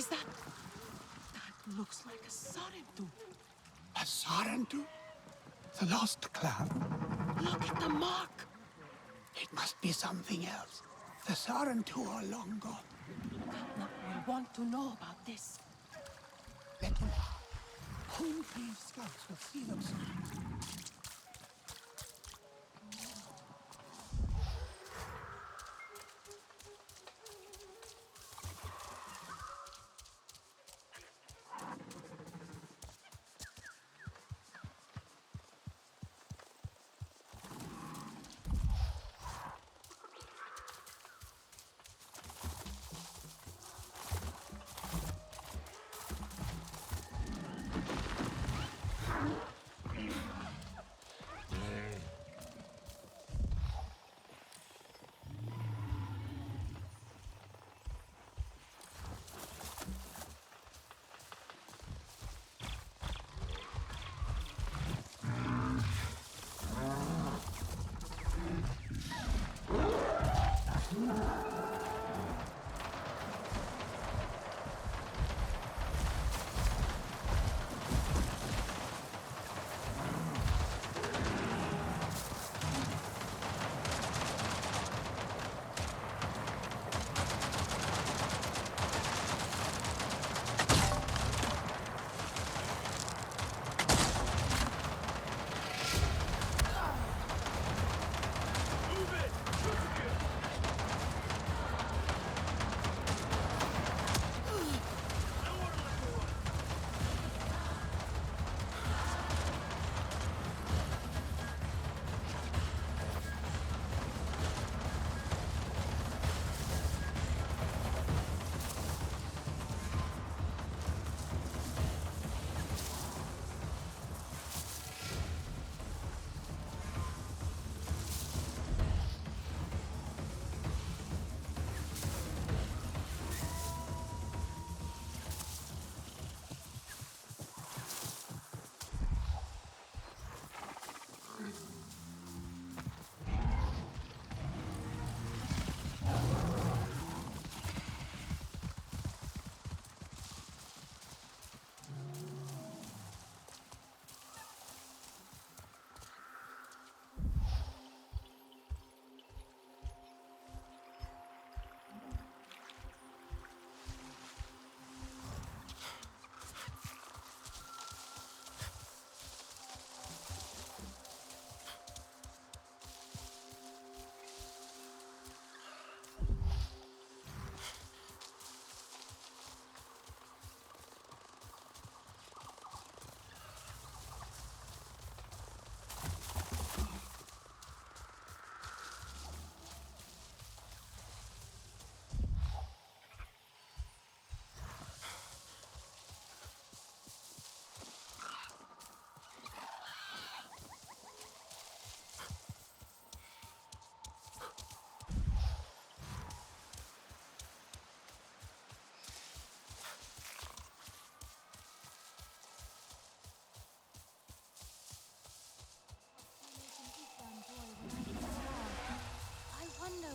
Is that... That looks like a Sarentu. A Sarentu? The lost clan? Look at the mark. It must be something else. The Sarentu are long gone. Katna will want to know about this. Let him. HomeTree scouts will see them soon.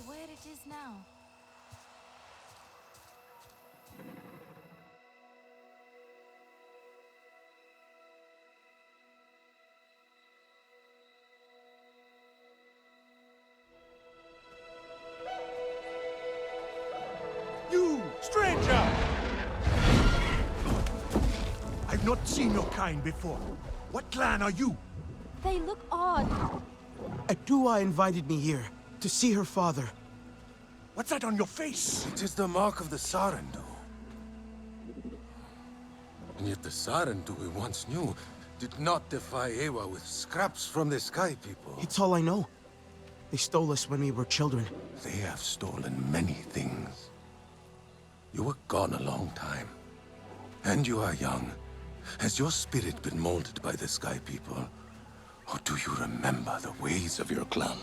Where it is now. You, stranger! I've not seen your kind before. What clan are you? They look odd. Adua invited me here to see her father. What's that on your face? It is the mark of the Sarentu. And yet the Sarentu we once knew did not defy Ewa with scraps from the Sky People. It's all I know. They stole us when we were children. They have stolen many things. You were gone a long time. And you are young. Has your spirit been molded by the Sky People? Or do you remember the ways of your clan?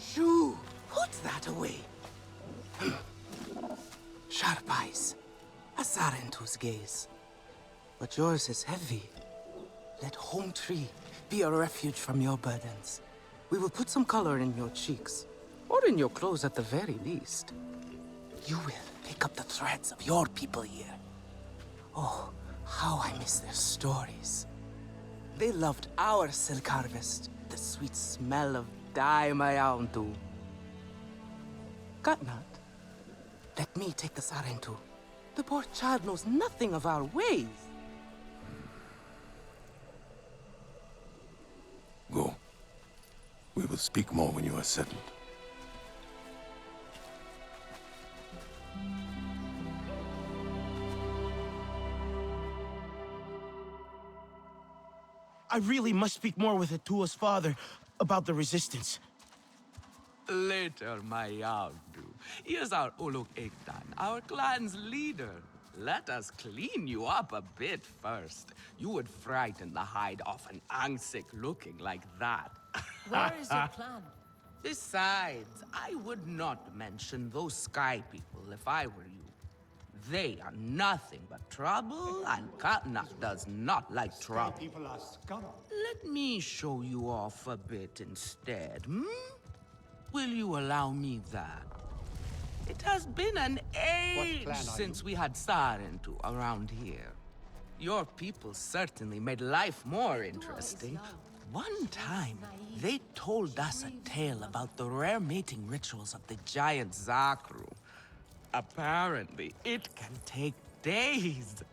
Shoo! Put that away. Sharp eyes. A Sarentu's gaze. But yours is heavy. Let HomeTree be a refuge from your burdens. We will put some color in your cheeks. Or in your clothes at the very least. You will pick up the threads of your people here. Oh, how I miss their stories. They loved our silk harvest, the sweet smell of dye Mayauntu. Katnat, let me take the Sarentu. The poor child knows nothing of our ways. Go. We will speak more when you are settled. I really must speak more with Atua's father about the resistance. Later, Mayauntu. Here's our Uluk Ektan, our clan's leader. Let us clean you up a bit first. You would frighten the hide off an Angsik looking like that. Where is your clan? Besides, I would not mention those sky people if I were you. They are nothing but trouble, and Katnat does not like trouble. People are scum. Let me show you off a bit instead, hmm? Will you allow me that? It has been an age clan are since you? we had Sarentu around here. Your people certainly made life more interesting. One time, they told us a tale about the rare mating rituals of the giant Zakru. Apparently, it can take days.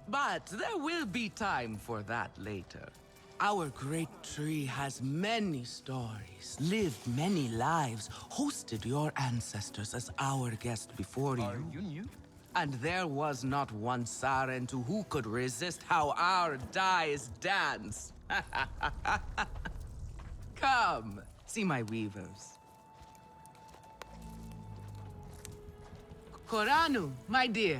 But there will be time for that later. Our great tree has many stories, lived many lives, hosted your ancestors as our guest before you. Are you new? And there was not one Sarentu who could resist how our dyes dance. Come, see my weavers. Koranu, my dear,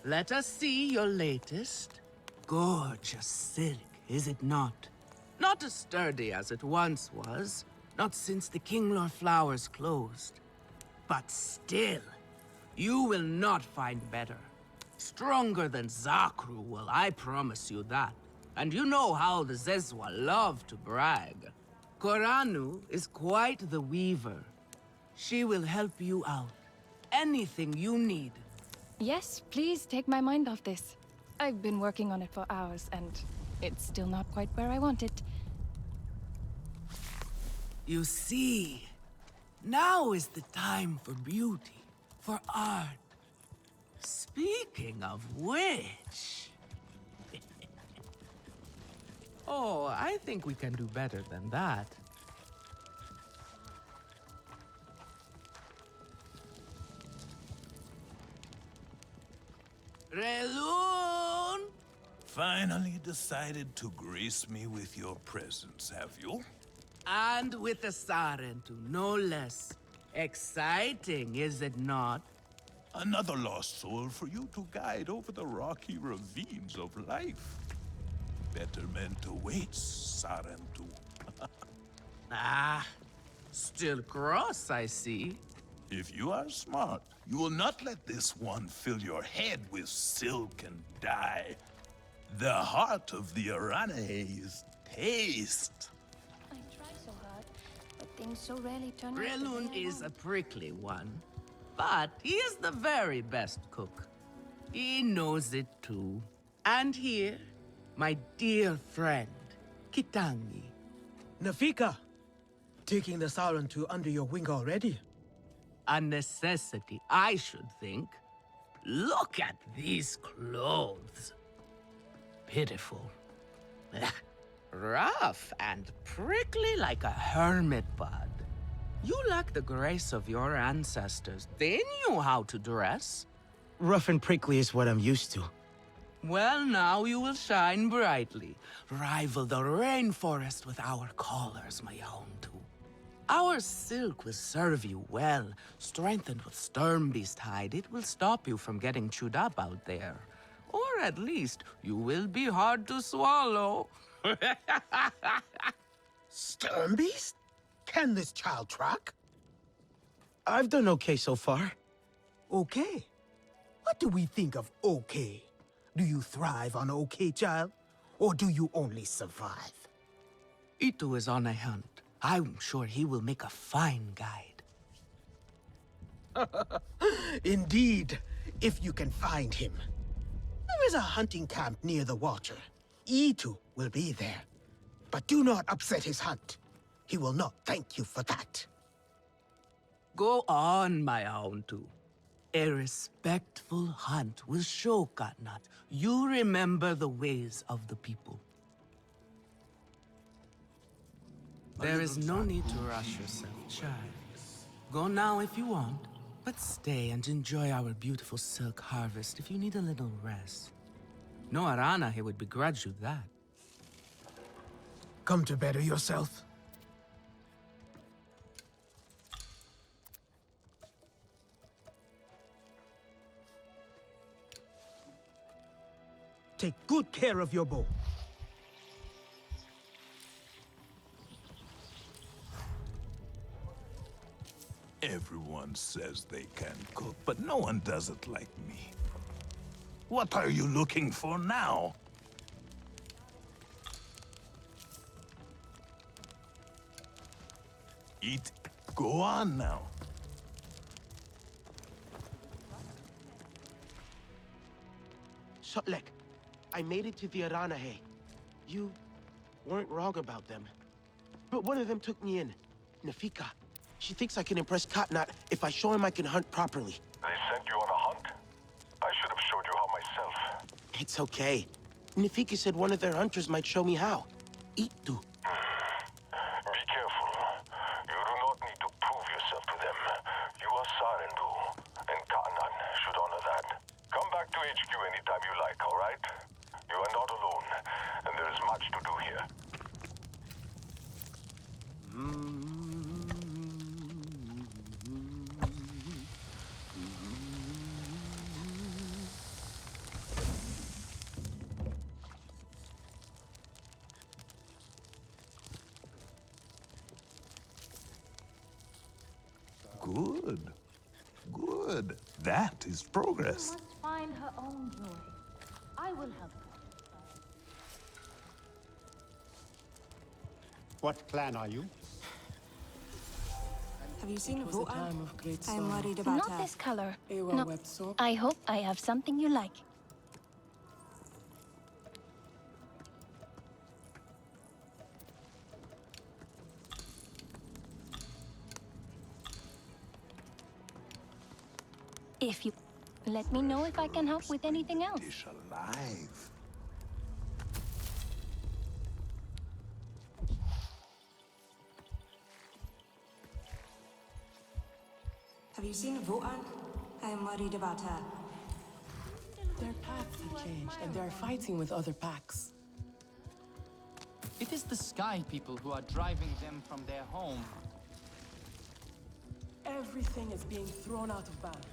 let us see your latest. Gorgeous silk, is it not? Not as sturdy as it once was, not since the Kinglor flowers closed. But still, you will not find better. Stronger than Zakru will, I promise you that. And you know how the Zezwa love to brag. Koranu is quite the weaver. She will help you out. Anything you need. Yes, please take my mind off this. I've been working on it for hours, and it's still not quite where I want it. You see, now is the time for beauty, for art. Speaking of which... Oh, I think we can do better than that. Relun! Finally decided to grace me with your presence, have you? And with a Sarentu, no less. Exciting, is it not? Another lost soul for you to guide over the rocky ravines of life. Better meant to wait, Sarentu. Ah, still cross, I see. If you are smart, you will not let this one fill your head with silk and dye. The heart of the Aranahe is taste. I try so hard, but things so rarely turn out the way Relun I is a want. prickly one, but he is the very best cook. He knows it too. And here, my dear friend, Kitangi. Nafika, taking the Sarentu under your wing already. A necessity, I should think. Look at these clothes. Pitiful. Rough and prickly like a hermit bud. You lack the grace of your ancestors. They knew how to dress. Rough and prickly is what I'm used to. Well, now you will shine brightly. Rival the rainforest with our collars, my own too. Our silk will serve you well. Strengthened with Sturmbeast hide, it will stop you from getting chewed up out there. Or at least, you will be hard to swallow. Sturmbeast? Can this child track? I've done okay so far. Okay. What do we think of okay? Do you thrive on okay, child? Or do you only survive? Itu is on a hunt. I'm sure he will make a fine guide. Indeed. if you can find him. There is a hunting camp near the water. Itu will be there. But do not upset his hunt. He will not thank you for that. Go on, my Auntu. A respectful hunt will show Katnat you remember the ways of the people. There is no need to rush yourself, child. Go now if you want, but stay and enjoy our beautiful silk harvest if you need a little rest. No Aranahe would begrudge you that. Come to better yourself. Take good care of your bow. Everyone says they can cook, but no one does it like me. What are you looking for now? Eat. Go on now. Shutlek, I made it to the Aranahe. You weren't wrong about them. But one of them took me in, Nafika. She thinks I can impress Katnat if I show him I can hunt properly. They sent you on a hunt? I should have showed you how myself. It's okay. Nafika said one of their hunters might show me how. Itu. Be careful. You do not need to prove yourself to them. You are Sarendu, and Katnat should honor that. Come back to HQ anytime you like, all right? You are not alone, and there is much to do here. Good. Good. That is progress. She must find her own joy. I will help her. What clan are you? Have you seen was a Voan? time of great I'm sorrow. worried about Not her. this color. Ewa No. wept sore. I hope I have something you like. If you let me know if I can help with anything else. Dish alive. Have you seen Voan? I am worried about her. Their paths have changed, and they are fighting with other packs. It is the Sky People who are driving them from their home. Everything is being thrown out of balance.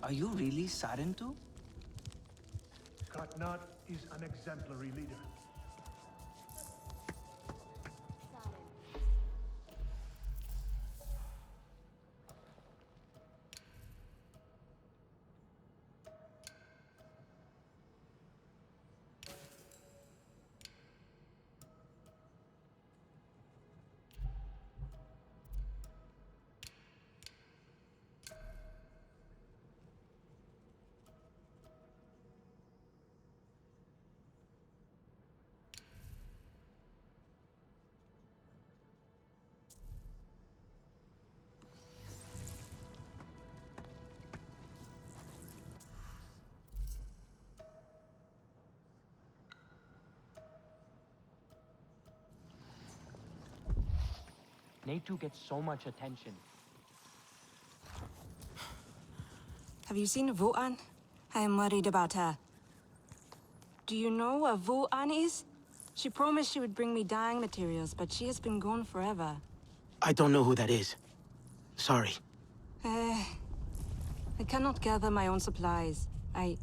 Are you really Sarentu? Katnat is an exemplary leader. Natu gets so much attention. Have you seen Voan? I am worried about her. Do you know where Voan is? She promised she would bring me dyeing materials, but she has been gone forever. I don't know who that is. Sorry. I cannot gather my own supplies. I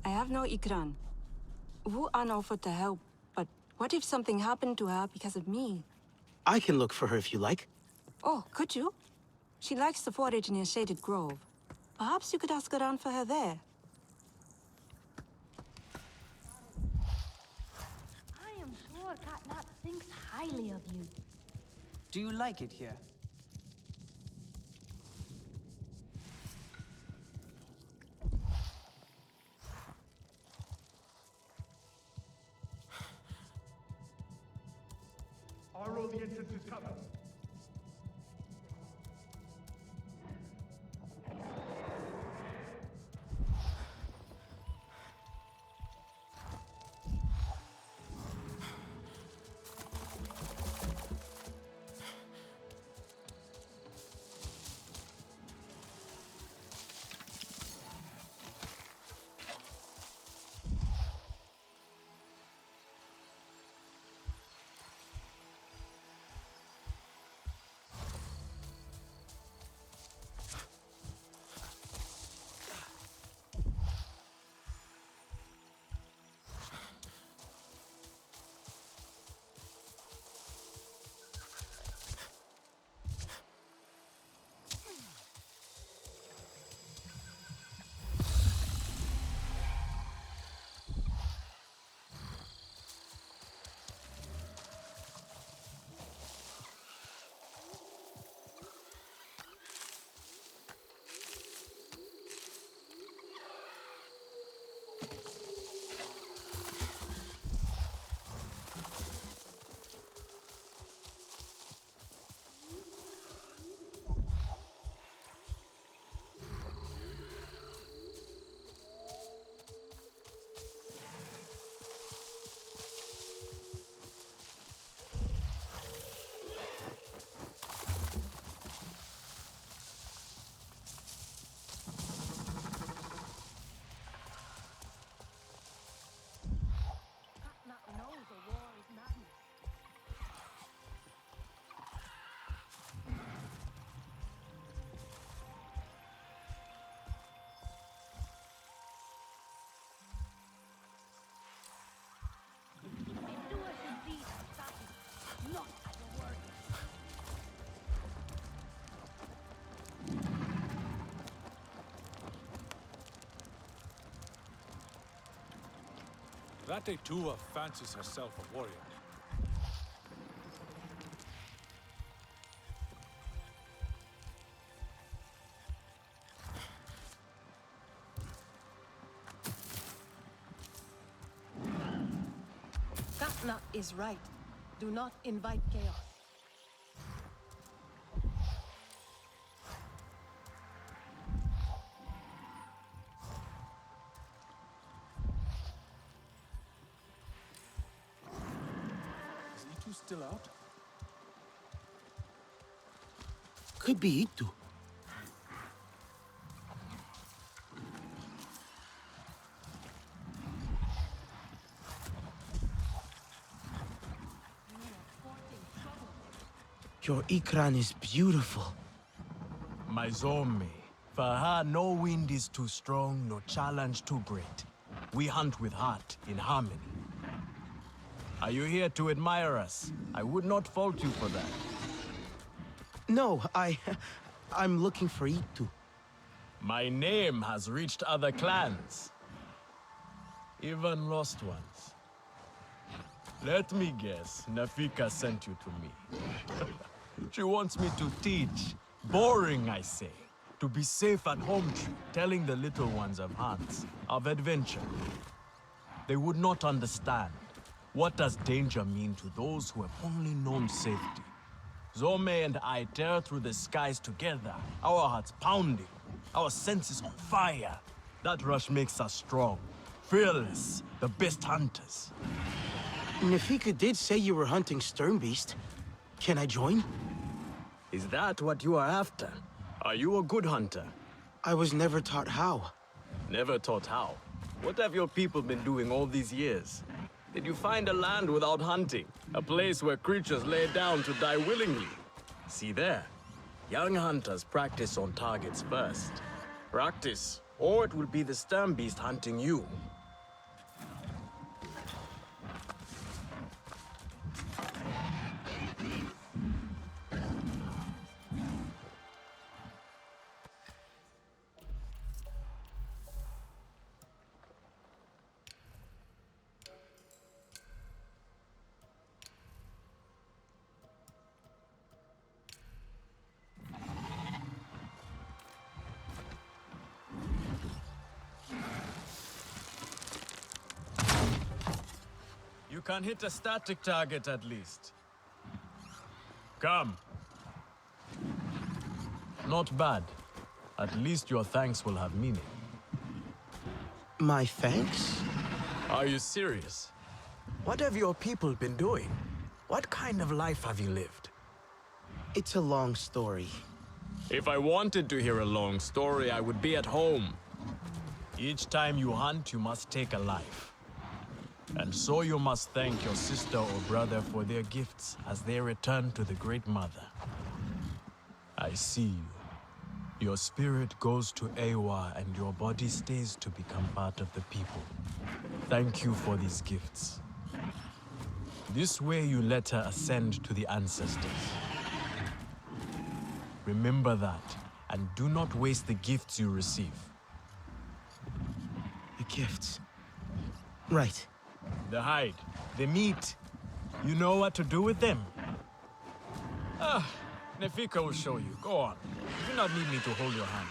have no ikran. Voan offered to help, but what if something happened to her because of me? I can look for her if you like. Oh, could you? She likes to forage near Shaded Grove. Perhaps you could ask around for her there. I am sure Katnat thinks highly of you. Do you like it here? Our roll the entrance is covered. Pt.3 fancies herself a warrior. Katna is right. Do not invite chaos. Is E2 still out? Could be Itu. Your Ikran is beautiful. My Zome. For her, no wind is too strong, no challenge too great. We hunt with heart, in harmony. Are you here to admire us? I would not fault you for that. No, I'm looking for Itu. My name has reached other clans. Even lost ones. Let me guess, Nafika sent you to me. She wants me to teach. Boring, I say. To be safe at HomeTree, telling the little ones of hunts, of adventure. They would not understand. What does danger mean to those who have only known safety? Zome and I tear through the skies together, our hearts pounding, our senses on fire. That rush makes us strong, fearless, the best hunters. Nafika did say you were hunting Sternbeast. Can I join? Is that what you are after? Are you a good hunter? I was never taught how. Never taught how? What have your people been doing all these years? Did you find a land without hunting? A place where creatures lay down to die willingly? See there. Young hunters practice on targets first. Practice, or it will be the Sternbeast hunting you. You can hit a static target at least. Come. Not bad. At least your thanks will have meaning. My thanks? Are you serious? What have your people been doing? What kind of life have you lived? It's a long story. If I wanted to hear a long story, I would be at home. Each time you hunt, you must take a life. And so you must thank your sister or brother for their gifts as they return to the Great Mother. I see you. Your spirit goes to Ewa and your body stays to become part of the people. Thank you for these gifts. This way you let her ascend to the ancestors. Remember that, and do not waste the gifts you receive. The gifts. Right. The hide, the meat. You know what to do with them? Nefika will show you. Go on. You do not need me to hold your hand.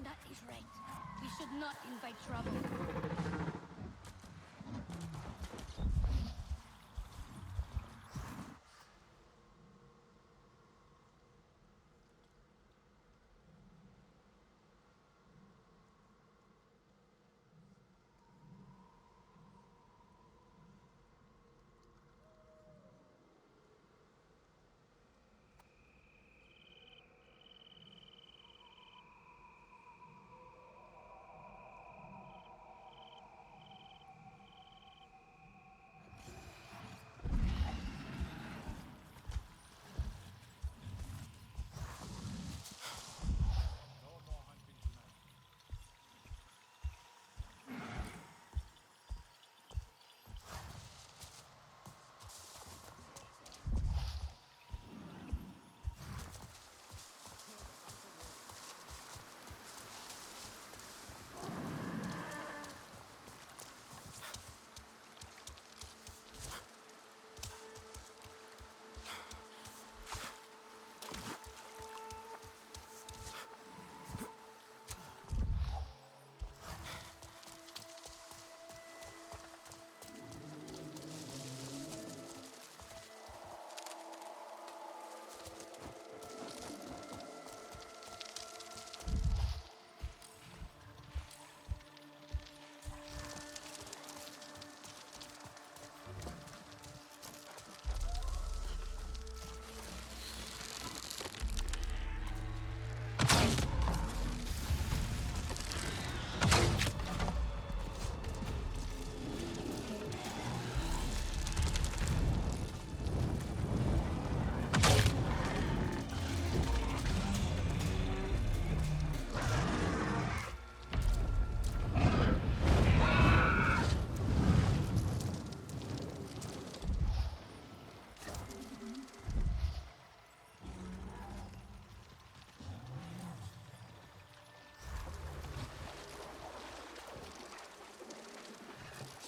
That is right. We should not invite trouble.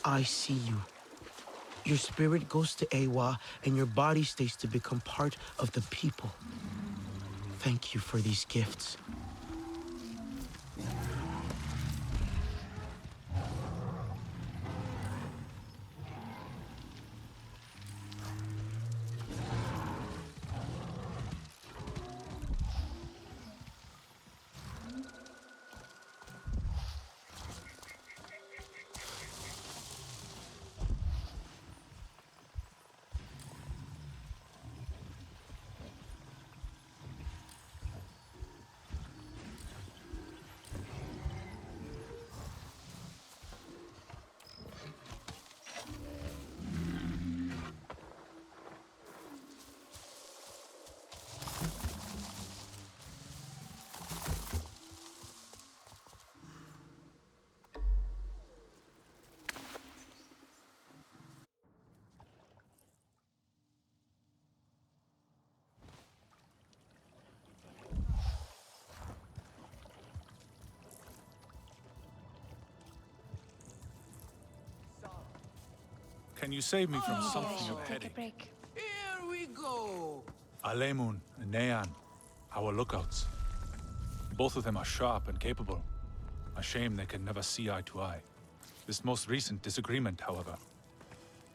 I see you. Your spirit goes to Ewa, and your body stays to become part of the people. Thank you for these gifts. Can you save me from Maybe I something should of a take a headache? break. Here we go. Alemun and Nean, our lookouts. Both of them are sharp and capable. A shame they can never see eye to eye. This most recent disagreement, however,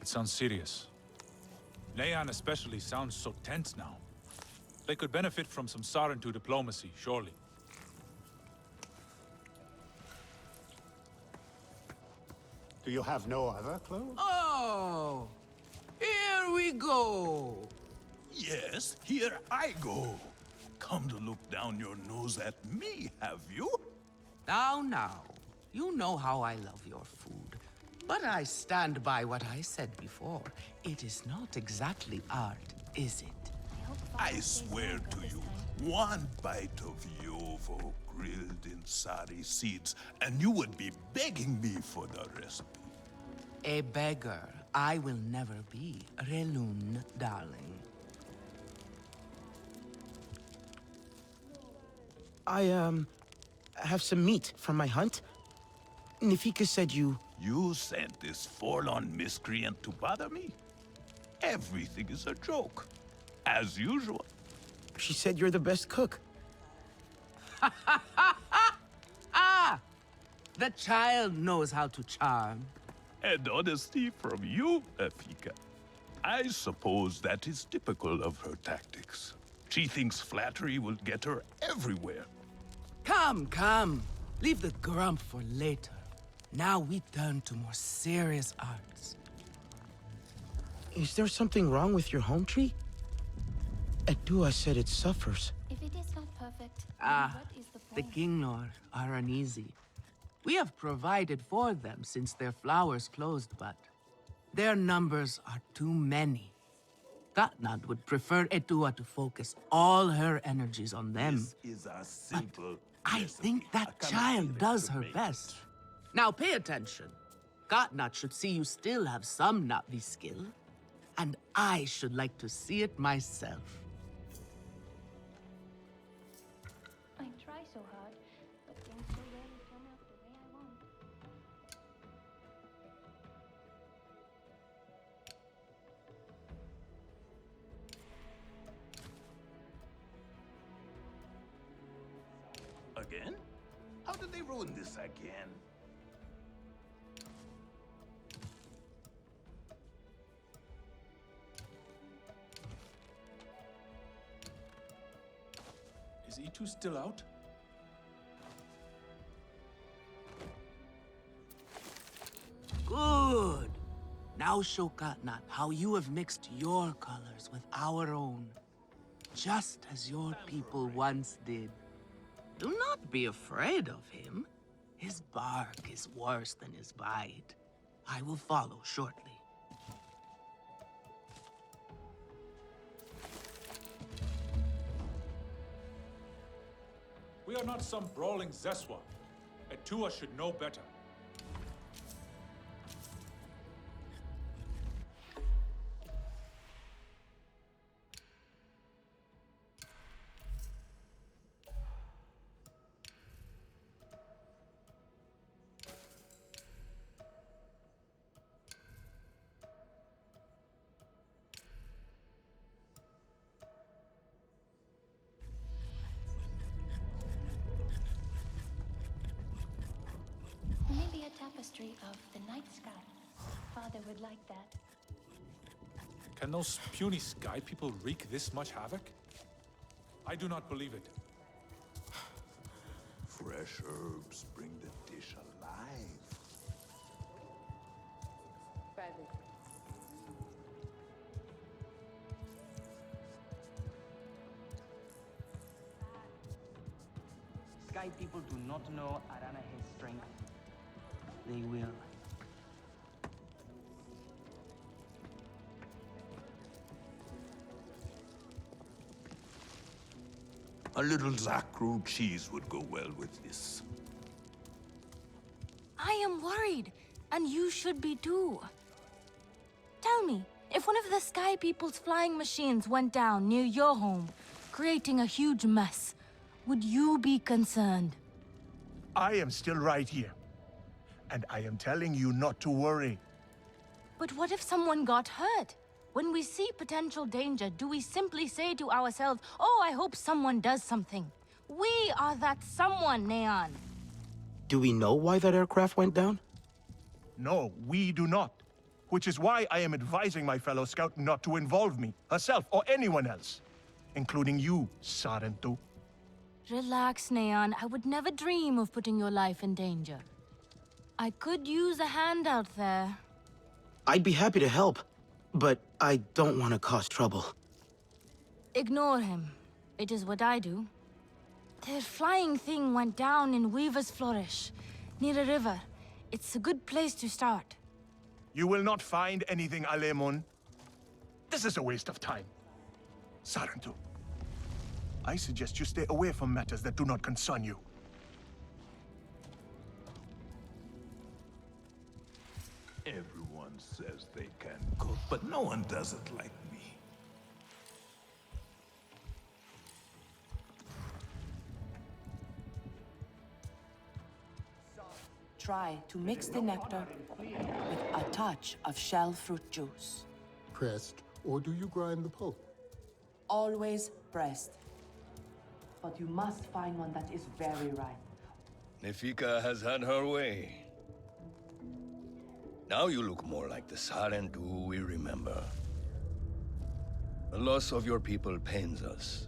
it sounds serious. Nean especially sounds so tense now. They could benefit from some Sarentu diplomacy, surely. Do you have no other clothes? Oh, here we go. Yes, here I go. Come to look down your nose at me, have you? Now, you know how I love your food. But I stand by what I said before. It is not exactly art, is it? I swear to you, one bite of yovo grilled in sari seeds, and you would be begging me for the recipe. A beggar I will never be, Relun, darling. I have some meat from my hunt. Nefika said you... You sent this forlorn miscreant to bother me? Everything is a joke, as usual. She said you're the best cook. Ah! The child knows how to charm. And honesty from you, Nefika. I suppose that is typical of her tactics. She thinks flattery will get her everywhere. Come. Leave the grump for later. Now we turn to more serious arts. Is there something wrong with your home tree? Edua said it suffers. If it is not perfect, Ah, what is the the point? Kinglor, Aranahe. We have provided for them since their flowers closed, but their numbers are too many. Katnad would prefer Edua to focus all her energies on them. This is a simple I think that child does her best. Now pay attention. Katnat should see you still have some Navi skill, and I should like to see it myself. I try so hard, but things so rarely turn out the way I want. Again? How did they ruin this again? Is E2 still out? Good. Now show Katnat how you have mixed your colors with our own, just as your people once did. Do not be afraid of him. His bark is worse than his bite. I will follow shortly. We are not some brawling Zeswa. Etua should know better. Maybe a tapestry of the night sky. Father would like that. Can those puny sky people wreak this much havoc? I do not believe it. Fresh herbs bring the dish alive. Sky people do not know Aranahe's strength. They will. A little Zakru cheese would go well with this. I am worried, and you should be too. Tell me, if one of the Sky People's flying machines went down near your home, creating a huge mess, would you be concerned? I am still right here. And I am telling you not to worry. But what if someone got hurt? When we see potential danger, do we simply say to ourselves, oh, I hope someone does something? We are that someone, Neon. Do we know why that aircraft went down? No, we do not. Which is why I am advising my fellow scout not to involve me, herself, or anyone else. Including you, Sarentu. Relax, Neon. I would never dream of putting your life in danger. I could use a hand out there. I'd be happy to help, but I don't want to cause trouble. Ignore him. It is what I do. The flying thing went down in Weaver's Flourish, near a river. It's a good place to start. You will not find anything, Alemon. This is a waste of time. Sarentu, I suggest you stay away from matters that do not concern you. Everyone says they can cook, but no one does it like me. Try to mix the nectar with a touch of shell fruit juice. Pressed, or do you grind the pulp? Always pressed. But you must find one that is very ripe. Nefika has had her way. Now you look more like the Sarentu we remember. The loss of your people pains us.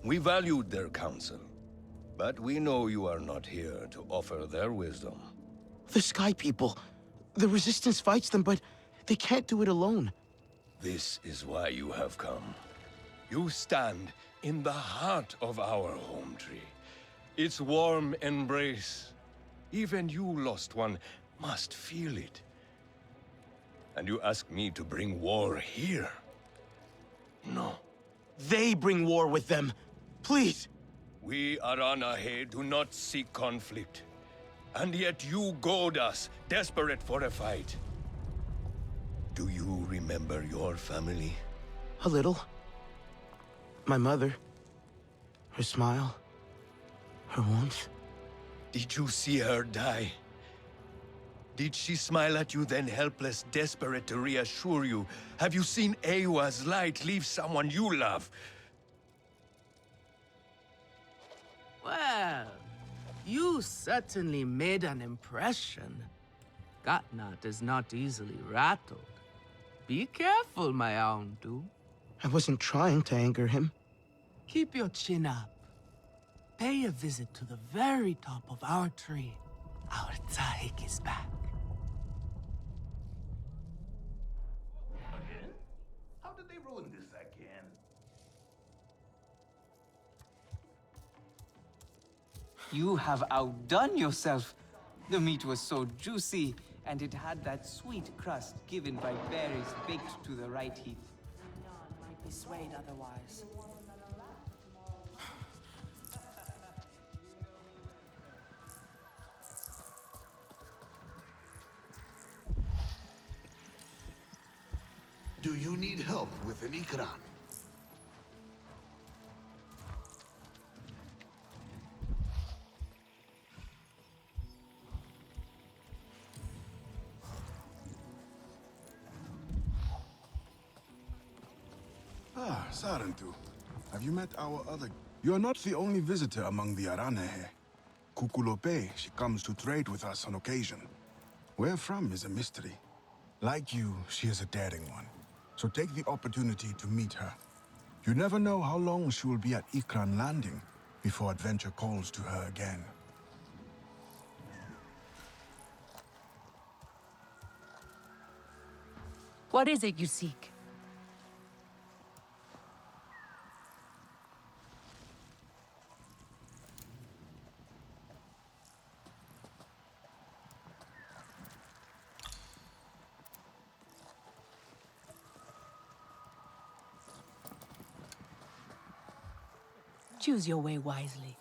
We valued their counsel, but we know you are not here to offer their wisdom. The Sky People. The Resistance fights them, but they can't do it alone. This is why you have come. You stand in the heart of our home tree. Its warm embrace. Even you, lost one, must feel it. And you ask me to bring war here? No. They bring war with them. Please. We Aranahe do not seek conflict. And yet you goad us, desperate for a fight. Do you remember your family? A little. My mother. Her smile. Her warmth. Did you see her die? Did she smile at you then helpless, desperate to reassure you? Have you seen Ewa's light leave someone you love? Well, you certainly made an impression. Katnat is not easily rattled. Be careful, my Auntu. I wasn't trying to anger him. Keep your chin up. Pay a visit to the very top of our tree. Our Tsahik is back. Again? How did they ruin this again? You have outdone yourself. The meat was so juicy, and it had that sweet crust given by berries baked to the right heat. None might be swayed otherwise. Do you need help with an ikran? Ah, Sarentu. Have you met our other... You are not the only visitor among the Aranahe. Kukulope, she comes to trade with us on occasion. Where from is a mystery. Like you, she is a daring one. So take the opportunity to meet her. You never know how long she will be at Ikran Landing before adventure calls to her again. What is it you seek? Choose your way wisely.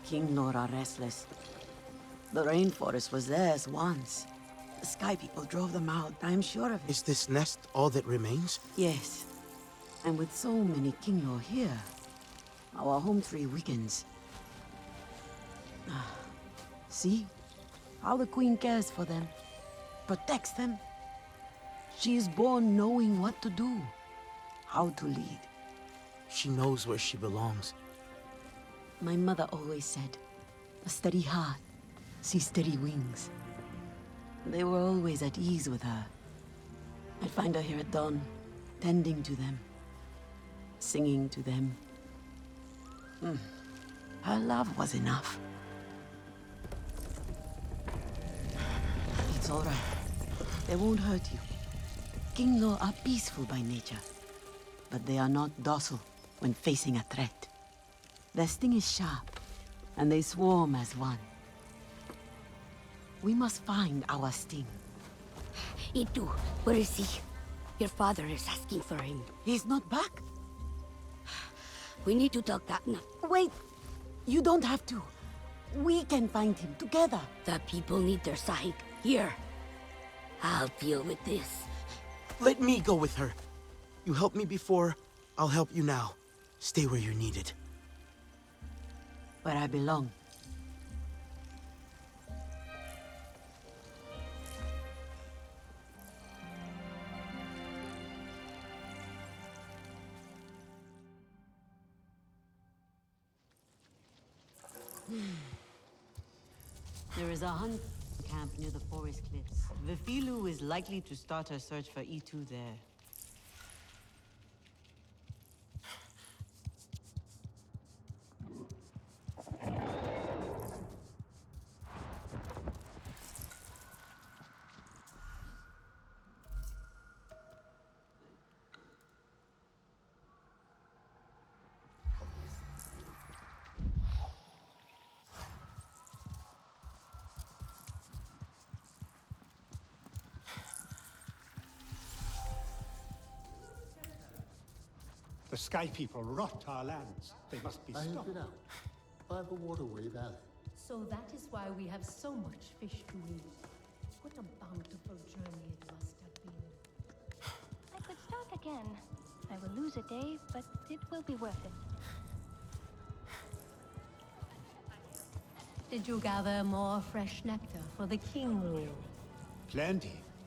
King Lord are restless. The rainforest was theirs once. The Sky People drove them out, I'm sure of it. Is this nest all that remains? Yes. And with so many King Lord here, our home tree weakens. See? How the Queen cares for them. Protects them. She is born knowing what to do. How to lead. She knows where she belongs. My mother always said, a steady heart sees steady wings. They were always at ease with her. I'd find her here at dawn, tending to them, singing to them. Her love was enough. It's all right. They won't hurt you. King Law are peaceful by nature, but they are not docile when facing a threat. Their sting is sharp, and they swarm as one. We must find our sting. Itu, where is he? Your father is asking for him. He's not back? We need to talk that now. Wait! You don't have to. We can find him together. The people need their sahib. Here. I'll deal with this. Let me go with her. You helped me before, I'll help you now. Stay where you're needed. Where I belong. There is a hunt camp near the forest cliffs. Vifilu is likely to start her search for E2 there. The Sky People rot our lands. They must be I have stopped. been out by the Waterway Valley. So that is why we have so much fish to eat. What a bountiful journey it must have been. I could start again. I will lose a day, but it will be worth it. Did you gather more fresh nectar for the king rule? Plenty.